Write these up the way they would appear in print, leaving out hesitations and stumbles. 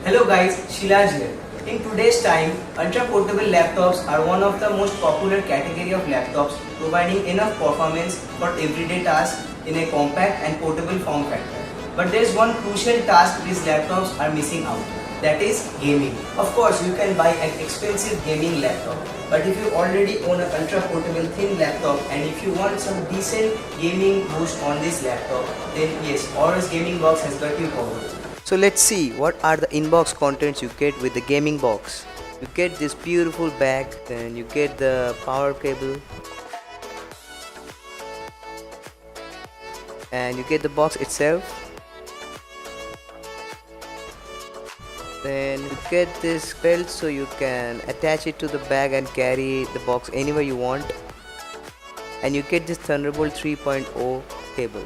Hello guys, Silaj here. In today's time, ultra-portable laptops are one of the most popular category of laptops, providing enough performance for everyday tasks in a compact and portable form factor. But there is one crucial task these laptops are missing out. That is gaming. Of course, you can buy an expensive gaming laptop. But if you already own an ultra-portable thin laptop and if you want some decent gaming boost on this laptop, then yes, Aorus Gaming Box has got you covered. So let's see what are the inbox contents you get with the gaming box. You get this beautiful bag, then you get the power cable, and you get the box itself. Then you get this belt so you can attach it to the bag and carry the box anywhere you want. And you get this Thunderbolt 3.0 cable.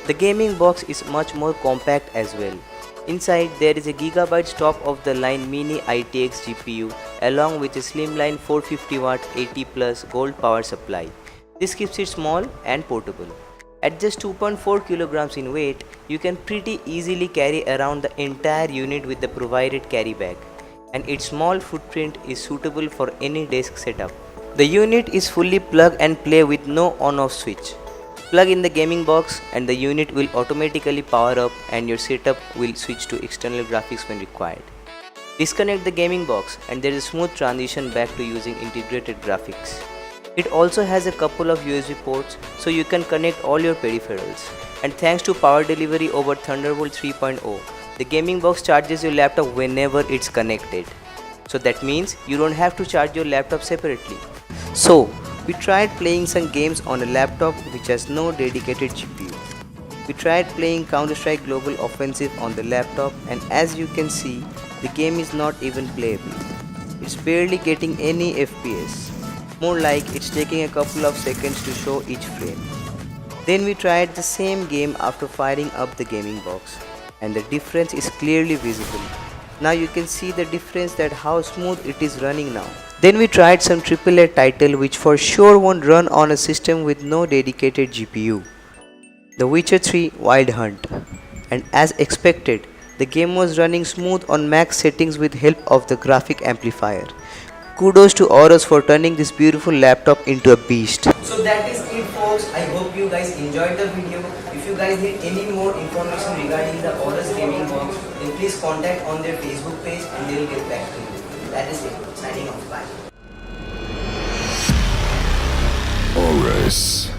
The gaming box is much more compact as well. Inside there is a Gigabyte top of the line mini ITX GPU along with a slimline 450 watt 80 plus gold power supply. This keeps it small and portable. At just 2.4 kilograms in weight, you can pretty easily carry around the entire unit with the provided carry bag, and its small footprint is suitable for any desk setup. The unit is fully plug and play with no on-off switch. Plug in the gaming box and the unit will automatically power up and your setup will switch to external graphics when required. Disconnect the gaming box and there is a smooth transition back to using integrated graphics. It also has a couple of USB ports so you can connect all your peripherals. And thanks to power delivery over Thunderbolt 3.0, the gaming box charges your laptop whenever it's connected. So that means you don't have to charge your laptop separately. So, we tried playing some games on a laptop which has no dedicated GPU. We tried playing Counter-Strike Global Offensive on the laptop, and as you can see, the game is not even playable. It's barely getting any FPS. More like it's taking a couple of seconds to show each frame. Then we tried the same game after firing up the gaming box, and the difference is clearly visible. Now you can see the difference, that how smooth it is running now. Then we tried some AAA title which for sure won't run on a system with no dedicated GPU. The Witcher 3 Wild Hunt. And as expected, the game was running smooth on max settings with help of the graphic amplifier. Kudos to Aorus for turning this beautiful laptop into a beast. So that is it folks. I hope you guys enjoyed the video. If you guys need any more information regarding the Aorus Gaming Box, then please contact on their Facebook page and they will get back to you. That is it. Signing off. Bye. Aorus.